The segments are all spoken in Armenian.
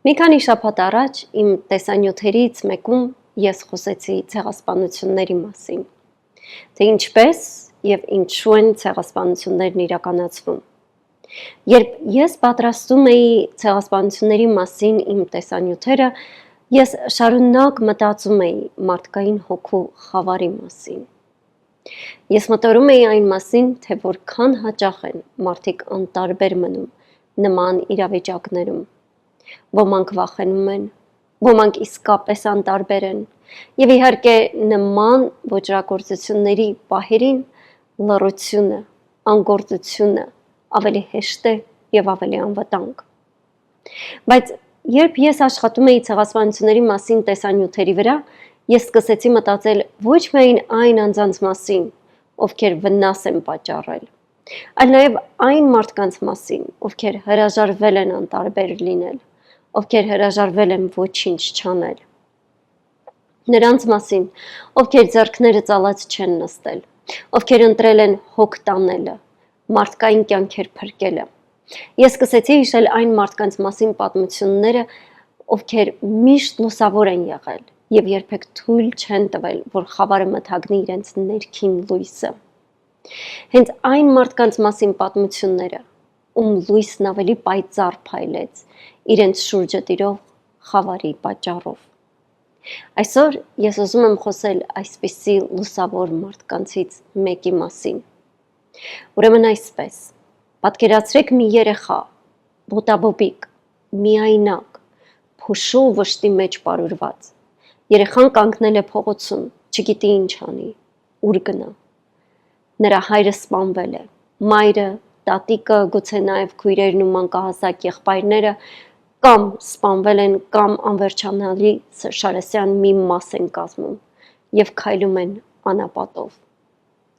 Մի քանի շաբաթ առաջ իմ տեսանյութերից մեկում ես խոսեցի ցեղասպանությունների մասին, թե ինչպես եւ ինչու են ցեղասպանություններն իրականացվում։ Երբ ես պատրաստում էի ցեղասպանությունների մասին իմ տեսանյութերը, ես շարունակ մտածում էի մարդկային հոգու խավարի մասին։ Ես մտորում էի այն մասին, թե որքան հաճախ են մարդիկ անտարբեր մնում նման իրավիճակներում։ Ոմանք վախենում են, ոմանք իսկապես անտարբեր են, եւ իհարկե նման ոճրագործությունների պահերին լռությունը, անգործությունը ավելի հեշտ է եւ ավելի անվտանգ։ Բայց երբ ես աշխատում էի ցեղասպանությունների մասին տեսանյութերի վրա, ես սկսեցի մտածել ոչ միայն այն անձանց մասին, ովքեր վնաս են պատճառել, այլ նաեւ այն մարդկանց մասին, ովքեր հրաժարվել են անտարբեր լինել, ովքեր հրաժարվել են ոչինչ չանել։ Նրանց մասին, ովքեր ձեռքները ծալած չեն նստել, ովքեր ընտրել են հոգ տանելը, մարդկային կյանքեր փրկելը։ Ես սկսեցի հիշել այն մարդկանց մասին պատմությունները, ովքեր միշտ լուսավոր են եղել եւ երբեք թույլ չեն տվել, որ խավարը մթագնի իրենց ներքին լույսը։ Հենց այն մարդկանց մասին պատմությունները, ում լույսն ավելի պայծառ փայլեց իրենց շուրջը տիրող խավարի պատճառով։ Այսօր ես ուզում եմ խոսել այսպիսի լուսավոր մարդկանցից մեկի մասին։ Ուրեմն այսպես, պատկերացրեք մի երեխա, ոտաբոբիկ, միայնակ, փոշու վշտի մեջ պարուրված։ Երեխան կանգնել է փողոցում, չգիտի ինչ անի, ուր գնա։ Նրա հայրը սպանվել է, մայրը, տատիկը, գուցե նաև քույրերն ու մանկահասակ եղբայրները կամ սպանվել են, կամ անվերջանալի շարասյան մի մաս են կազմում եւ քայլում են անապատով,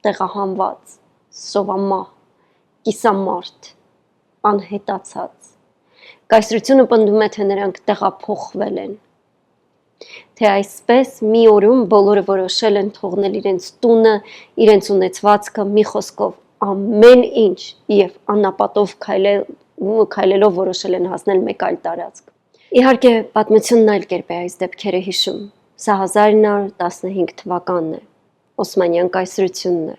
տեղահանված, սովամահ, կիսամարդ, անհետացած։ Կայսրությունը պնդում է, թե նրանք տեղափոխվել են։ Թե այսպես մի օրում բոլորը որոշել են թողնել իրենց տունը, իրենց ունեցվածքը, մի խոսքով ամեն ինչ եւ անապատով քայլելով որոշել են հասնել մեկ այլ տարածք։ Իհարկե, պատմությունն այլ կերպ է այս դեպքերը հիշում։ Սա 1915 թվականն է, Օսմանյան կայսրությունն է,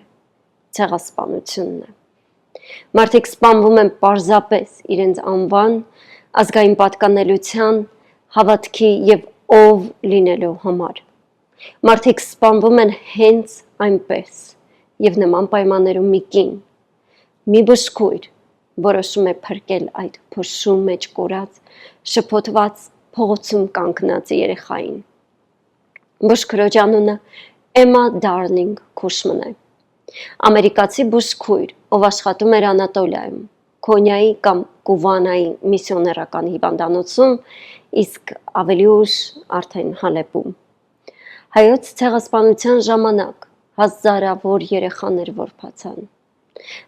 ցեղասպանությունն է։ Մարդիկ սպանվում են պարզապես իրենց անվան, ազգային պատկանելության, հավատքի եւ ով լինելու համար։ Մարդիկ սպանվում են հենց այնպես, եւ նման պայմաններում մի կին, մի բժշկույր որոշում է փրկել այդ փոշու մեջ կորած, շփոթված փողոցում կանգնած երեխային։ Բժշկրոջ անունը Էմմա Դարլինգ Քուշման է։ Ամերիկացի բժշկույր, ով աշխատում էր Անատոլիայում, Քոնիայի կամ Կուվանայի միսիոներական հիվանդանոցում, իսկ ավելի ուշ արդեն Հալեպում։ Հայոց ցեղասպանության ժամանակ հազարավոր երեխաներ որբացան։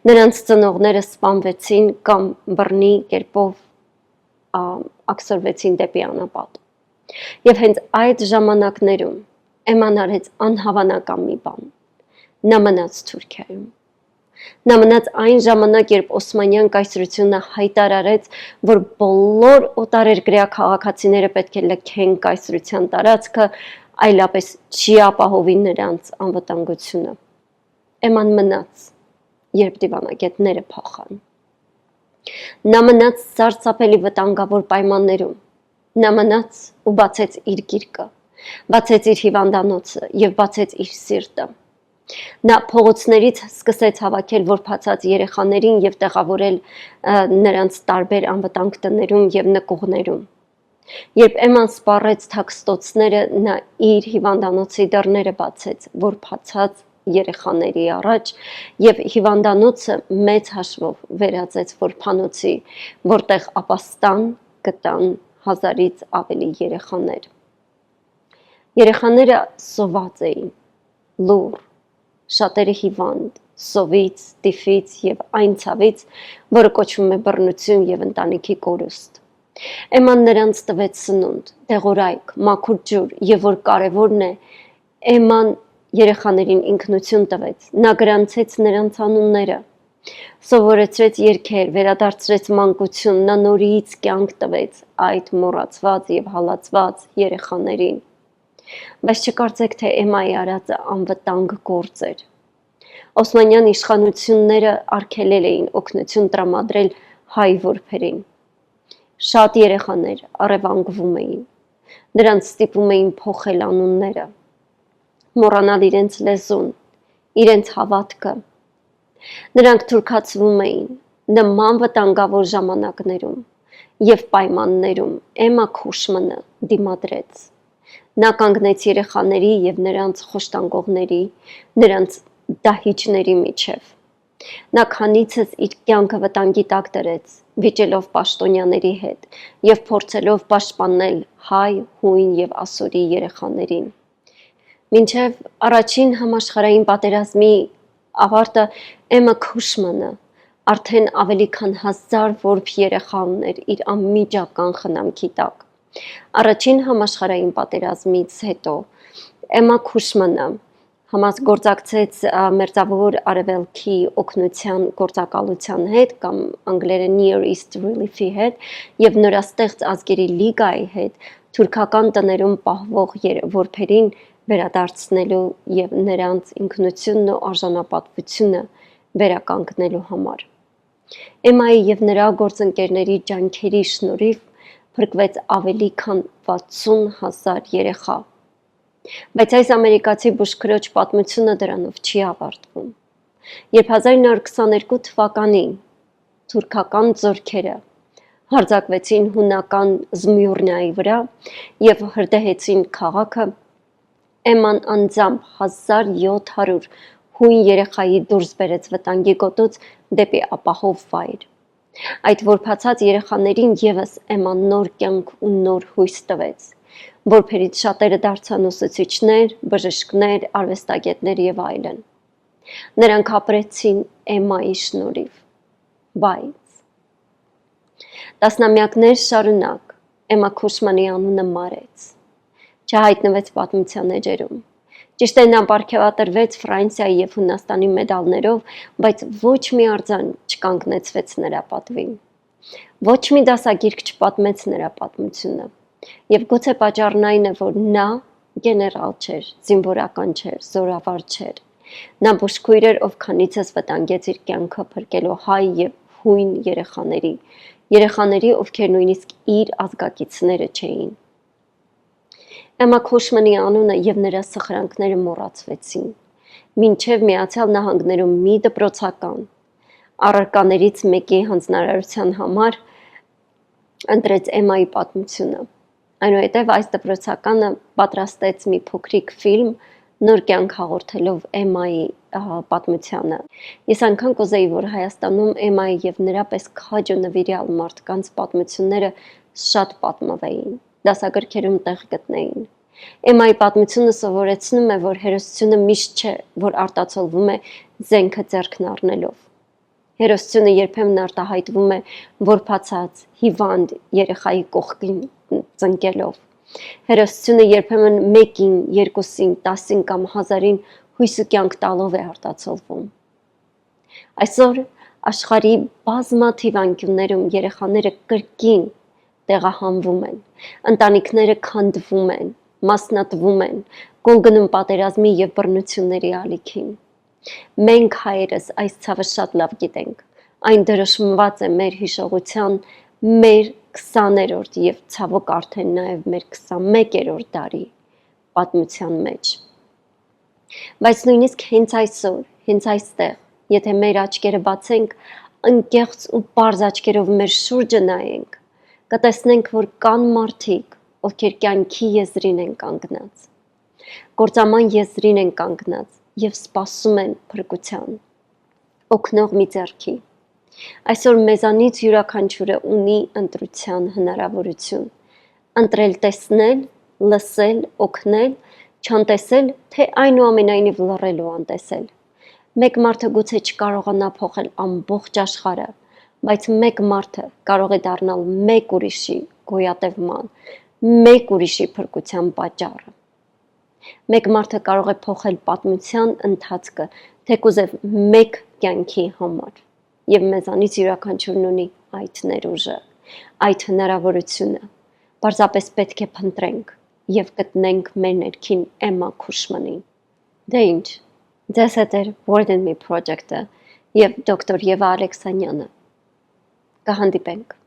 Նրանց ծնողները սպանվեցին կամ բռնի կերպով աքսորվեցին դեպի անապատ։ Եվ հենց այդ ժամանակներում Էմման արեց անհավանական մի բան։ Նա մնաց Թուրքիայում։ Նա մնաց այն ժամանակ, երբ Օսմանյան կայսրությունը հայտարարեց, որ բոլոր օտարերկրյա քաղաքացիները պետք է լքեն կայսրության տարածքը, այլապես չի ապահովի նրանց անվտանգությունը։ Էմման մնաց, երբ դիվանագետները փախան։ Նա մնաց սարսափելի վտանգավոր պայմաններում։ Նա մնաց ու բացեց իր գիրկը, բացեց իր հիվանդանոցը եւ բացեց իր սիրտը։ Նա փողոցներից սկսեց հավաքել որբացած երեխաներին եւ տեղավորել նրանց տարբեր անվտանգ տներում եւ նկուղներում։ Երբ Էմման սպառեց թաքստոցները, նա իր հիվանդանոցի դռները բացեց որբացած երեխաների առաջ եւ հիվանդանոցը մեծ հաշվով վերածեց որբանոցի, որտեղ ապաստան գտան 1000-ից ավելի երեխաներ։ Երեխաները սոված էին, լուռ, շատերը հիվանդ, սովից, տիֆից եւ այն ցավից, որը կոչվում է բռնություն եւ ընտանիքի կորուստ։ Էմման նրանց տվեց սնունդ, դեղորայք, մաքուր ջուր եւ որ կարեւորն է, Էմման երեխաներին ինքնություն տվեց, նա գրանցեց նրանց անունները, Սովորեցրեց երգեր, վերադարձրեց մանկություն, նա նորից կյանք տվեց այդ մոռացված եւ հալածված երեխաներին։ Բայց չկարծեք, թե Էմայի արածը անվտանգ գործ էր։ Օսմանյան իշխանությունները արգելել էին օգնություն տրամադրել հայ որբերին։ Շատ երեխաներ առևանգվում էին։ Նրանց ստիպում էին փոխել անունները, մոռանալ իրենց լեզուն, իրենց հավատքը։ Նրանք թուրքացվում էին նման վտանգավոր ժամանակներում եւ պայմաններում Էմմա Քուշմանը դիմադրեց։ Նա կանգնեց երեխաների եւ նրանց խոշտանգողների, նրանց դահիճների միջև։ Նա քանիցս իր կյանքը վտանգի տակ դրեց, վիճելով պաշտոնյաների հետ եւ փորձելով պաշտպանել հայ, հույն եւ ասորի երեխաներին։ Մինչև առաջին համաշխարհային պատերազմի ավարտը Էմմա Քուշմանը արդեն ավելի քան 1000 որբ երեխա ուներ իր անմիջական խնամքի տակ։ Առաջին համաշխարհային պատերազմից հետո Էմմա Քուշմանը համագործակցեց Մերձավոր Արևելքի օգնության գործակալության հետ կամ անգլերեն Near East Relief-ի հետ եւ նորաստեղծ ազգերի լիգայի հետ թուրքական տներում պահվող որբերին վերադարձնելու եւ նրանց ինքնությունն ու արժանապատվությունը վերականգնելու համար։ Էմմայի եւ նրա գործընկերների ջանքերի շնորհիվ փրկվեց ավելի քան 60,000 երեխա։ Բայց այս ամերիկացի բուժքրոջ պատմությունը դրանով չի ավարտվում։ Երբ 1922 թվականին թուրքական զորքերը հարձակվեցին հունական Զմյուռնիայի վրա եւ հրդեհեցին քաղաքը, Էմման անձամբ 1700 հույն երեխայի դուրս բերեց վտանգի գոտուց դեպի ապահով վայր։ Այդ որբացած երեխաներին եւս Էմման նոր կյանք ու նոր հույս տվեց։ Որբերից շատերը դարձան ուսուցիչներ, բժիշկներ, արվեստագետներ եւ այլն։ Նրանք ապրեցին Էմմայի շնորհիվ։ Բայց տասնամյակներ շարունակ Էմմա Քուշմանի անունը մարեց։ Չհայտնվեց պատմության էջերում։ Ճիշտ է, նա պարգևատրվեց Ֆրանսիայի եւ Հունաստանի մեդալներով, բայց ոչ մի արձան չկանգնեցվեց նրա պատվին։ Ոչ մի դասագիրք չպատմեց նրա պատմությունը։ Եվ գուցե պատճառն այն է, որ նա գեներալ չէր, զինվորական չէր, զորավար չէր։ Նա բուժքույր էր, ով քանիցս վտանգեց իր կյանքը փրկելու հայ եւ հույն երեխաների, ովքեր նույնիսկ իր ազգակիցները չէին։ Էմմա Քուշմանի անունը եւ նրա սխրանքները մոռացվեցին, մինչև Միացյալ Նահանգներում մի դպրոցական առարկաներից մեկի հանձնարարության համար ընտրեց Էմմայի պատմությունը։ Այնուհետև այս դպրոցականը պատրաստեց մի փոքրիկ ֆիլմ, նոր կյանք հաղորդելով Էմմայի պատմությանը։ Ես անգամ կուզեի, որ Հայաստանում Էմմայի եւ նրա պես քաջ ու նվիրյալ մարդկանց պատմությունները շատ պատմվեին, դասագրքերում տեղ գտնեին։ Էմմայի պատմությունը սովորեցնում է, որ հերոսությունը միշտ չէ, որ արտացոլվում է զենքը ձեռքն առնելով։ Հերոսությունը երբեմն արտահայտվում է որբացած, հիվանդ երեխայի կողքին ծնկելով։ Հերոսությունը երբեմն 1-ին, 2-ին, 10-ին կամ 1000-ին հույս ու կյանք տալով է արտացոլվում։ Այսօր աշխարհի բազմաթիվ անկյուններում երեխաները կրկին տեղահանվում են, ընտանիքները քանդվում են, մասնատվում են, գոլ գնում պատերազմի եւ բռնությունների ալիքին։ Մենք հայերս այս ցավը շատ լավ գիտենք։ Այն դրոշմված է մեր հիշողության մեր 20-րդ եւ ցավոք արդեն նաեւ մեր 21-րդ դարի պատմության մեջ։ Բայց նույնիսկ հենց այսօր, հենց այստեղ, եթե մեր աչքերը բացենք, անկեղծ ու պարզ աչքերով մեր շուրջը նայենք, կտեսնենք, որ կան մարդիկ, ովքեր կյանքի եզրին են կանգնած, գործաման եզրին են կանգնած եւ սպասում են փրկության, օգնող մի ձեռքի։ Այսօր մեզանից յուրաքանչյուրը ունի ընտրության հնարավորություն, ընտրել տեսնել, լսել, օգնել, չանտեսել, թե այնուամենայնիվ լռել ու անտեսել։ Մեկ մարդը գուցե չկարողանա փոխել ամբողջ աշխարհը, բայց մեկ մարդը կարող է դառնալ մեկ ուրիշի գոյատևման, մեկ ուրիշի փրկության պատճառը։ Մեկ մարդը կարող է փոխել պատմության ընթացքը, թեկուզև մեկ կյանքի համար։ եւ մեզանից յուրաքանչյուրն ունի այդ ներուժը, այդ հնարավորությունը։ Պարզապես պետք է փնտրենք եւ գտնենք մեր ներքին Էմմա Քուշմանին։ Դե ինչ, ձեզ հետ էր Word and Me Project-ը եւ դոկտոր Եվա Ալեքսանյանը։ Կհանդիպենք։